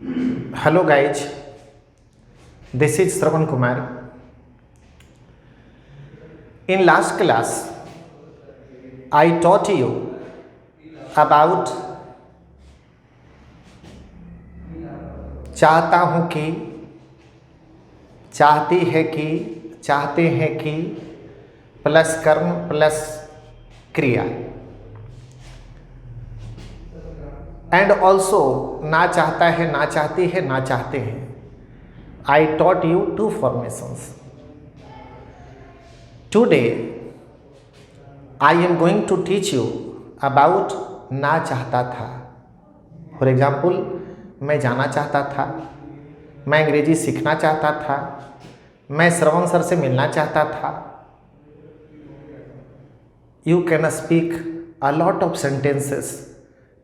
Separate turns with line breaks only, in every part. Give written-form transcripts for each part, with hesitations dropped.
Hello guys, this is Shravan Kumar. In last class, I taught you about चाहता हूँ कि, चाहती है कि, चाहते हैं कि प्लस कर्म प्लस क्रिया एंड ऑल्सो ना चाहता है, ना चाहती है, ना चाहते हैं. I taught you two formations. Today I am going to teach you about ना चाहता था. फॉर एग्जाम्पल, मैं जाना चाहता था, मैं अंग्रेजी सीखना चाहता था, मैं श्रवण सर से मिलना चाहता था. You can speak a lot of sentences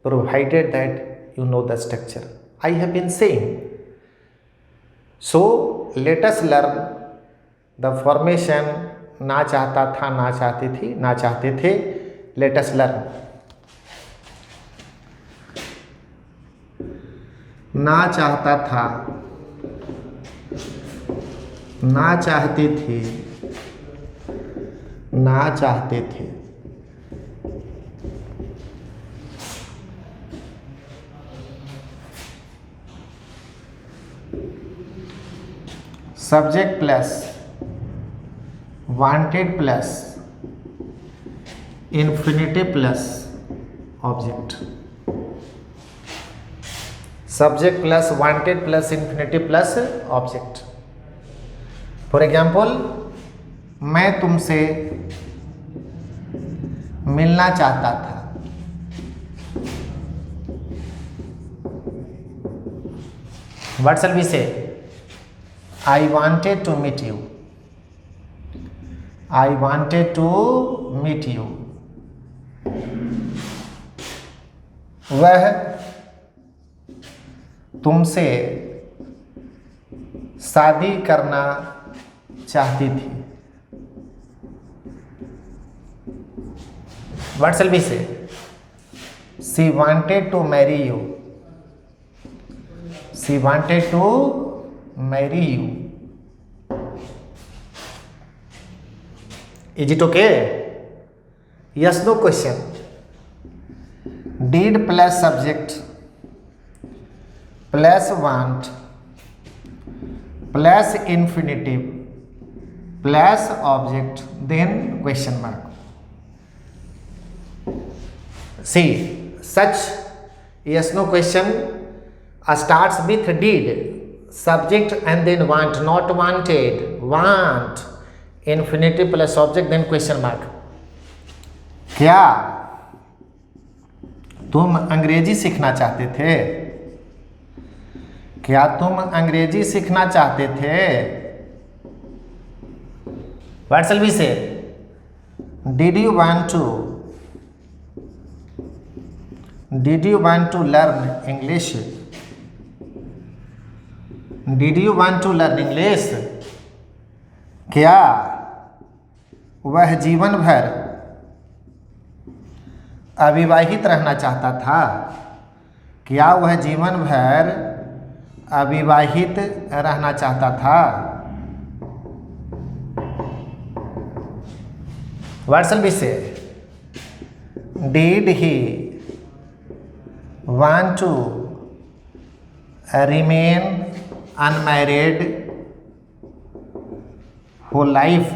provided that you know the structure I have been saying. So let us learn the formation ना चाहता था, ना चाहती थी, ना चाहते थे. Let us learn. ना चाहता था, ना चाहती थी, ना चाहते थे. Subject plus wanted plus infinitive plus object. Subject plus wanted plus infinitive plus object. For example, मैं तुमसे मिलना चाहता था. व्हाट शैल वी से? I wanted to meet you. I wanted to meet you. वह तुमसे शादी करना चाहती थी. What shall we say? She wanted to marry you. She wanted to marry you. Is it okay? Yes, no question. Did plus subject plus want plus infinitive plus object, then question mark. See, such yes no question starts with did, subject and then want, not wanted, want, infinitive plus object, then question mark. क्या तुम अंग्रेजी सीखना चाहते थे? क्या तुम अंग्रेजी सीखना चाहते थे? What shall we say? Did you want to learn English? Did you want to learn English? क्या वह जीवन भर अविवाहित रहना चाहता था? क्या वह जीवन भर अविवाहित रहना चाहता था? What shall we say? Did he want to remain unmarried whole life?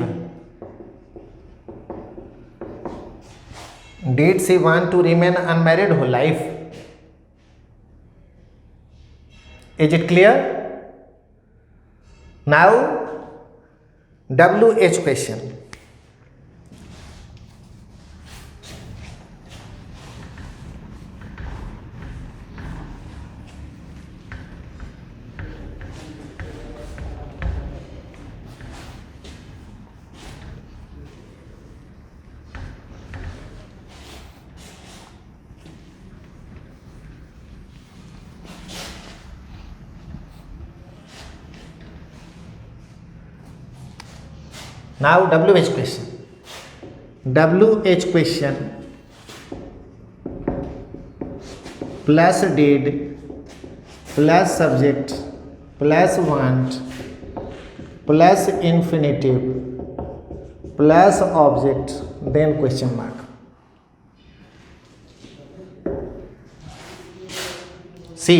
Did she want to remain unmarried whole life? Is it clear? Now WH question. Now WH question. WH question plus did plus subject plus want plus infinitive plus object then question mark. See,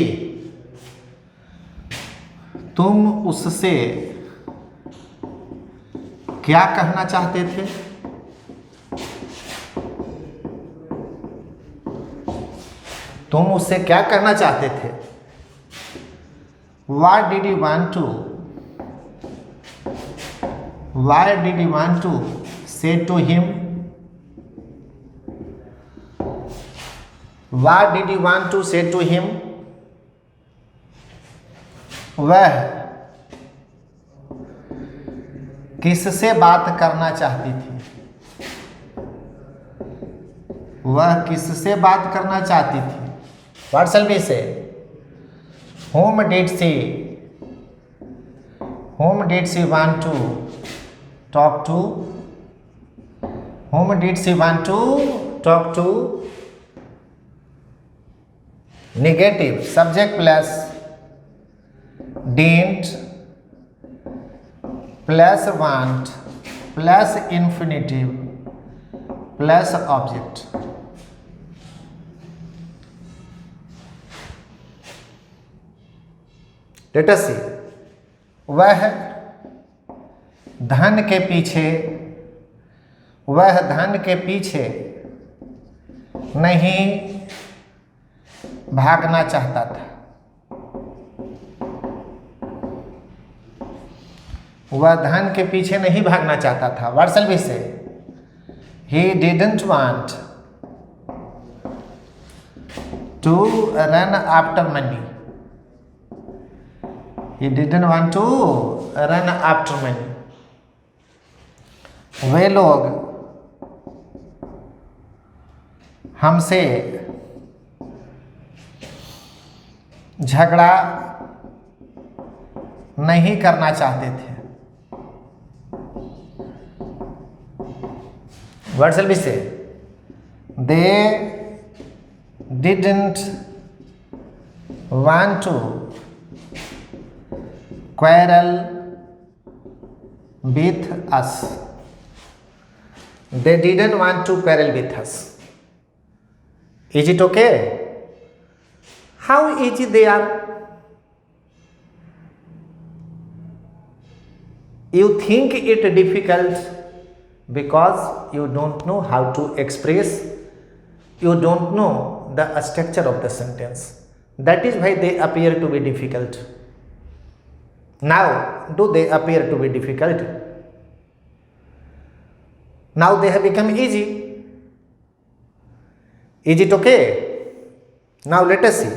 तुम उससे क्या कहना चाहते थे? तुम उससे क्या कहना चाहते थे? What did you want to? Why did you want to say to him? What did you want to say to him? वह किससे बात करना चाहती थी? वह किससे बात करना चाहती थी? What shall we say? Whom did she want to talk to? Whom did she want to talk to? Negative subject plus didn't plus want plus infinitive plus object। Let us see, वह धन के पीछे नहीं भागना चाहता था। वह धन के पीछे नहीं भागना चाहता था। What shall we say? He didn't want to run after money. He didn't want to run after money। वे लोग हमसे झगड़ा नहीं करना चाहते थे। What shall we say? They didn't want to quarrel with us। They didn't want to quarrel with us। Is it okay? How easy they are? You think it difficult because you don't know how to express, you don't know the structure of the sentence. That is why they appear to be difficult। Now, do they appear to be difficult? Now they have become easy। Is it okay? Now let us see।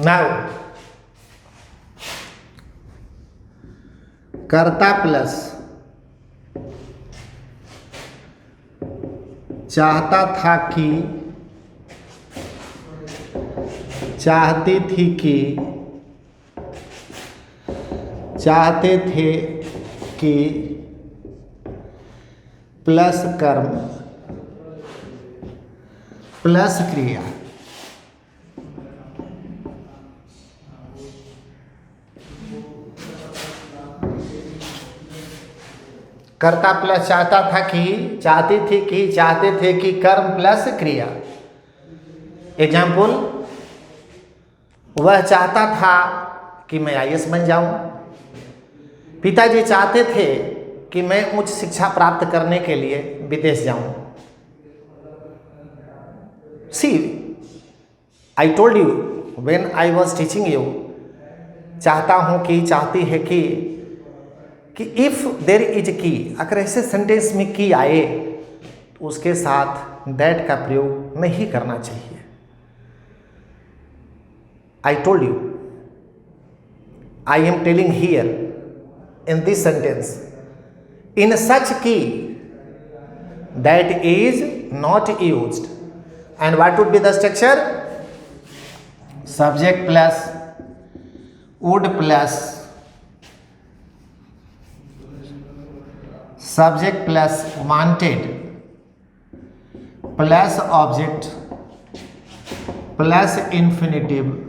Now, कर्ता plus चाहता था कि, चाहती थी कि, चाहते थे कि प्लस कर्म प्लस क्रिया। कर्ता प्लस चाहता था कि, चाहती थी कि, चाहते थे कि कर्म प्लस क्रिया। एग्जाम्पल, वह चाहता था कि मैं आईएएस बन जाऊं। पिताजी चाहते थे कि मैं उच्च शिक्षा प्राप्त करने के लिए विदेश जाऊं। See, I told you when I was teaching you, चाहता हूं कि, चाहती है कि इफ देर इज की, अगर ऐसे सेंटेंस में की आए तो उसके साथ दैट का प्रयोग नहीं करना चाहिए। आई told you, I am telling here in this sentence, in such key that is not used. And what would be the structure? Subject plus would plus subject plus wanted plus object plus infinitive.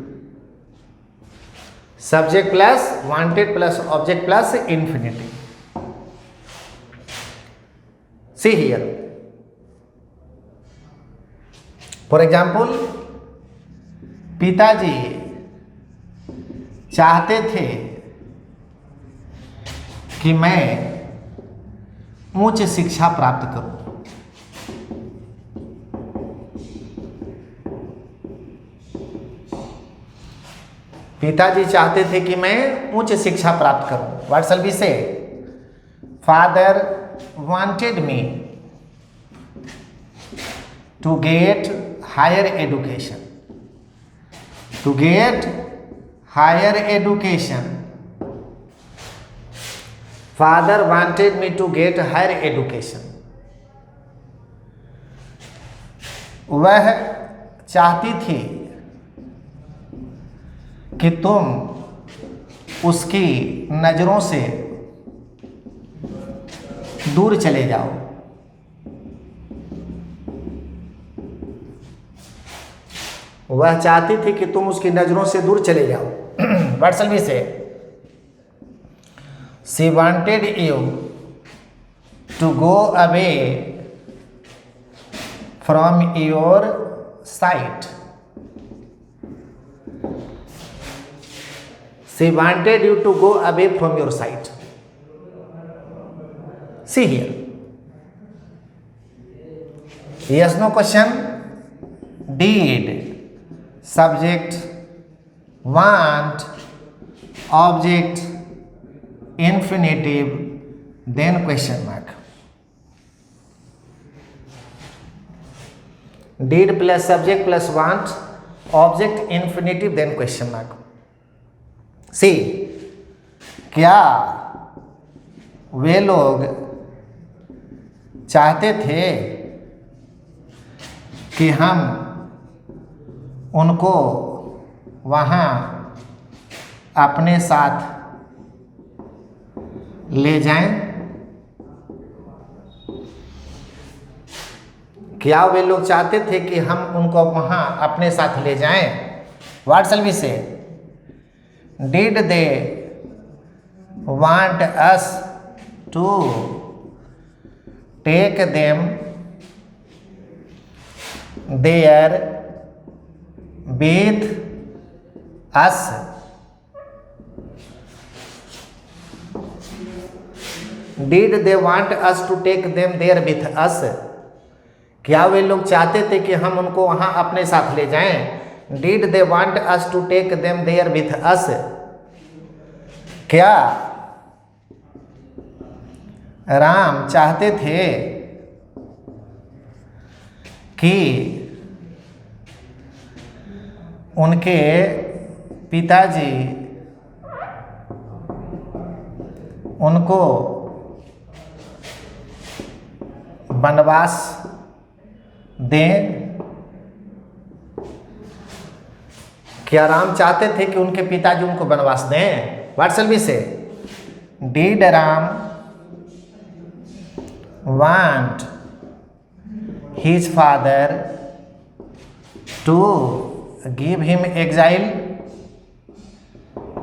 Subject plus wanted plus object plus infinitive. See here. For example, पिताजी चाहते थे कि मैं उच्च शिक्षा प्राप्त करूं। पिताजी चाहते थे कि मैं उच्च शिक्षा प्राप्त करूं। What shall we say? Father wanted me to get higher education. To get higher education. Father wanted me to get higher education. वह चाहती थी कि तुम उसकी नजरों से दूर चले जाओ। वह चाहती थी कि तुम उसकी नजरों से दूर चले जाओ। What shall we say? She wanted you to go away from your site. She wanted you to go away from your sight. See here. Yes, no question. Did subject want object infinitive then question mark. Did plus subject plus want object infinitive then question mark. सी, क्या वे लोग चाहते थे कि हम उनको वहाँ अपने साथ ले जाएं? क्या वे लोग चाहते थे कि हम उनको वहाँ अपने साथ ले जाएं? व्हाट शैल वी से? Did they want us to take them there with us? Did they want us to take them there with us? क्या वे लोग चाहते थे कि हम उनको वहाँ अपने साथ ले जाएं? Did they want us to take them there with us? क्या राम चाहते थे कि उनके पिताजी उनको वनवास दें? क्या राम चाहते थे कि उनके पिताजी उनको वनवास दें? What shall we say? Did Ram want his father to give him exile?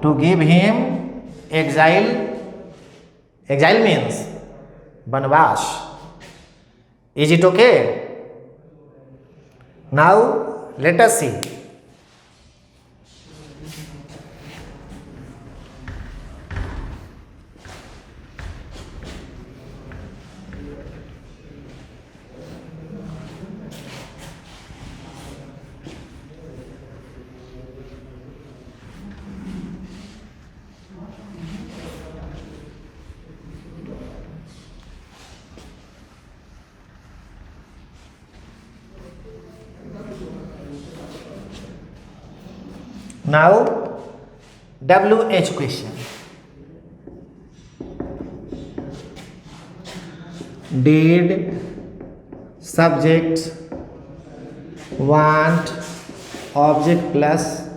To give him exile? Exile means वनवास. Is it okay? Now let us see. Now WH question. did subject want object plus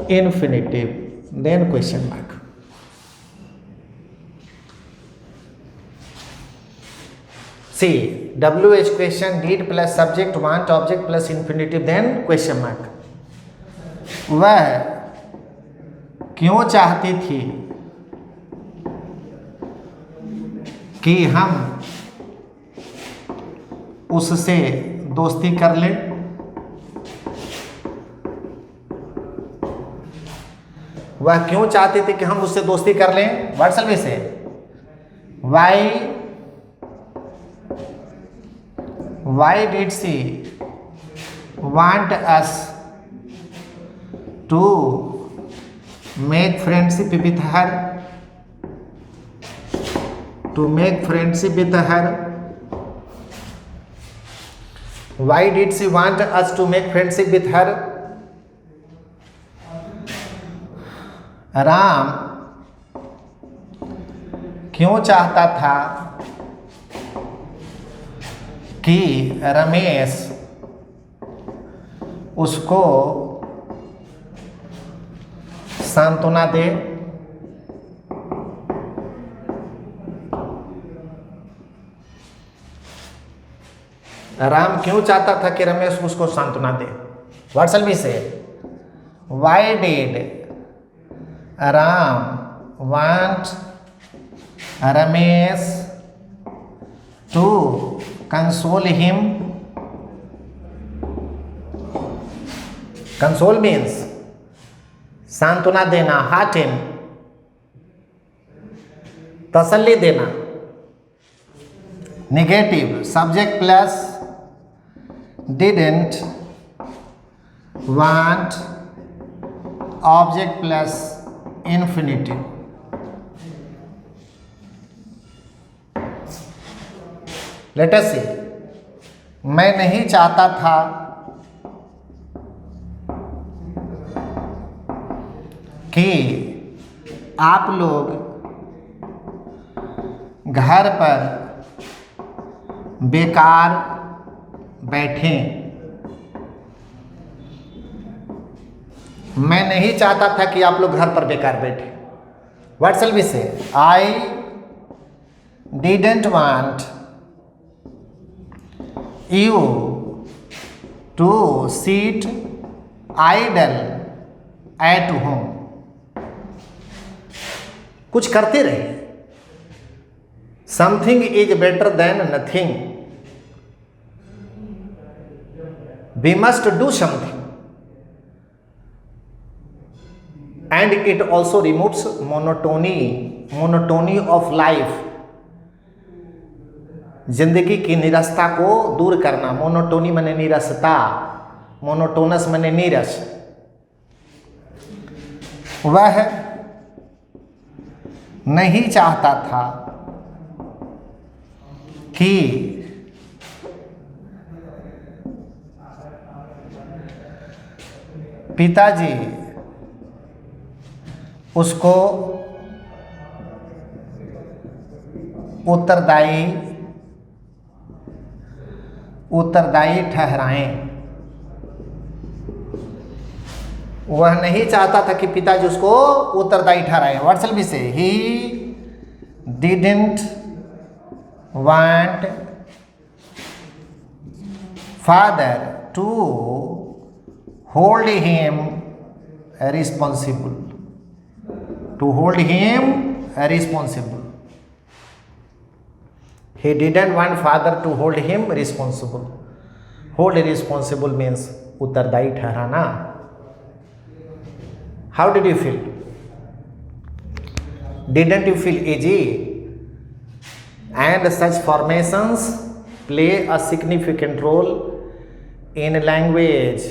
infinitive then question mark. See, WH question did plus subject want object plus infinitive then question mark. वह क्यों चाहती थी कि हम उससे दोस्ती कर लें? वह क्यों चाहती थी कि हम उससे दोस्ती कर लें? व्हाट शैल वी से? Why did she want us to make friendship with her? To make friendship with her. Why did she want us to make friendship with her? Ram क्यों चाहता था कि रमेश उसको सांत्वना दे? राम क्यों चाहता था कि रमेश उसको सांत्वना दे? What shall we say? Why did Ram want Ramesh to console him? Console means सांत्वना देना, हार्टेन, तसल्ली देना. Negative subject plus didn't want object plus infinitive. Let us see. मैं नहीं चाहता था कि आप लोग घर पर बेकार बैठें. मैं नहीं चाहता था कि आप लोग घर पर बेकार बैठें. व्हाट शैल वी से? I didn't want you to sit idle at home. कुछ करते रहे. Something is better than nothing. We must do something. And it also removes monotony of life. जिंदगी की निरसता को दूर करना. मोनोटोनी माने निरसता, मोनोटोनस माने नीरस. वह नहीं चाहता था कि पिताजी उसको उत्तरदायी ठहराएं. वह नहीं चाहता था कि पिताजी उसको उत्तरदायी ठहराएं. What shall we say? He didn't want father to hold him responsible. To hold him responsible. He didn't want father to hold him responsible. Hold responsible means उत्तरदायी ठहराना. How did you feel? Didn't you feel easy? And such formations play a significant role in language.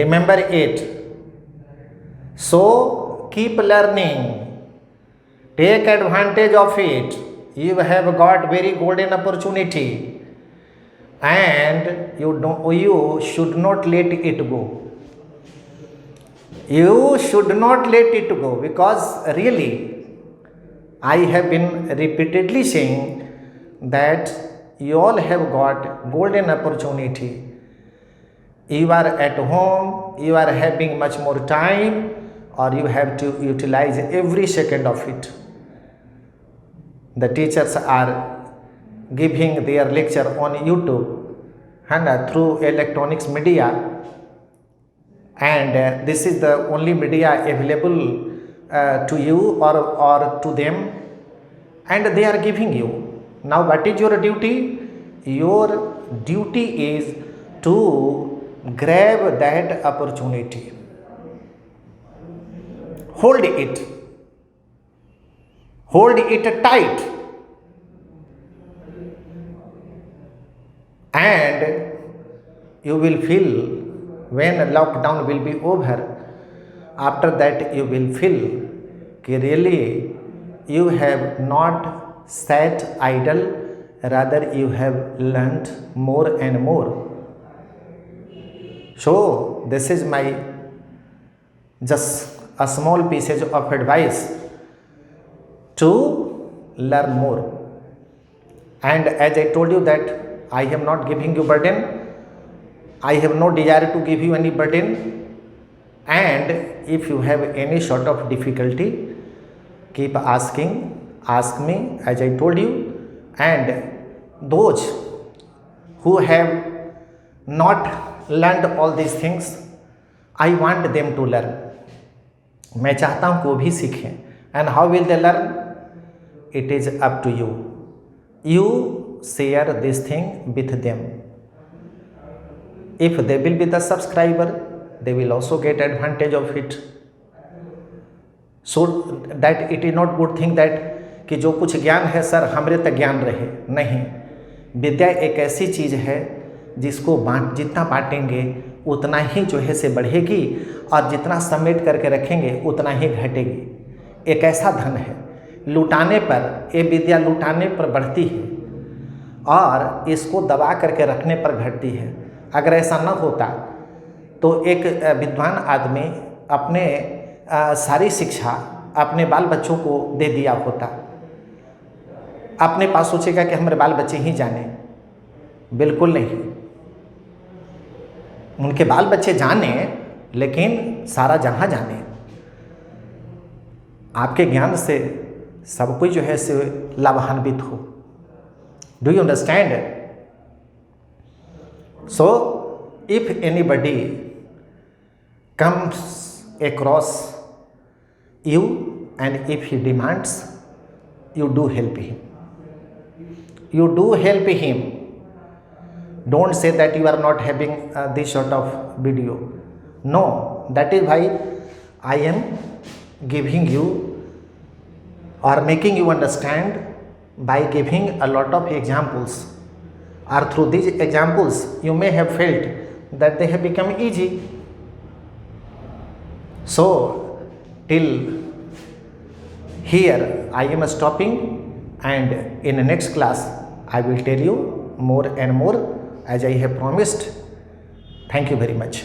Remember it. So keep learning. Take advantage of it. You have got very golden opportunity, and you should not let it go. You should not let it go, because really I have been repeatedly saying that you all have got golden opportunity. You are at home, you are having much more time, or you have to utilize every second of it. The teachers are giving their lecture on YouTube and through electronics media, and this is the only media available to you or to them, and they are giving you. Now what is your duty? Your duty is to grab that opportunity. Hold it tight, and you will feel when lockdown will be over, after that you will feel कि really you have not sat idle, rather you have learnt more and more. So this is my just a small piece of advice to learn more. And as I told you that I am not giving you burden, I have no desire to give you any burden, and if you have any sort of difficulty, keep asking, ask me as I told you. And those who have not learned all these things, I want them to learn. मैं चाहता हूँ कि वो भी सीखें. And how will they learn? It is up to you. You share this thing with them. If they will be the subscriber, they will also get advantage of it. So that it is not good thing that कि जो कुछ ज्ञान है sir हमरे तक ज्ञान रहे. नहीं, विद्या एक ऐसी चीज़ है जिसको जितना बांटेंगे उतना ही जो है से बढ़ेगी, और जितना समेट करके रखेंगे उतना ही घटेगी. एक ऐसा धन है, लुटाने पर, ये विद्या लुटाने पर बढ़ती है और इसको दबा करके रखने पर घटती है. अगर ऐसा न होता तो एक विद्वान आदमी अपने सारी शिक्षा अपने बाल बच्चों को दे दिया होता. अपने पास सोचेगा कि हमारे बाल बच्चे ही जाने. बिल्कुल नहीं, उनके बाल बच्चे जाने लेकिन सारा जहां जाने. आपके ज्ञान से सब कोई जो है से लाभान्वित हो. Do you understand? So if anybody comes across you and if he demands, you do help him. You do help him. Don't say that you are not having this sort of video. No, that is why I am giving you or making you understand by giving a lot of examples. Or through these examples you may have felt that they have become easy. So till here I am stopping, and in the next class I will tell you more and more as I have promised. Thank you very much.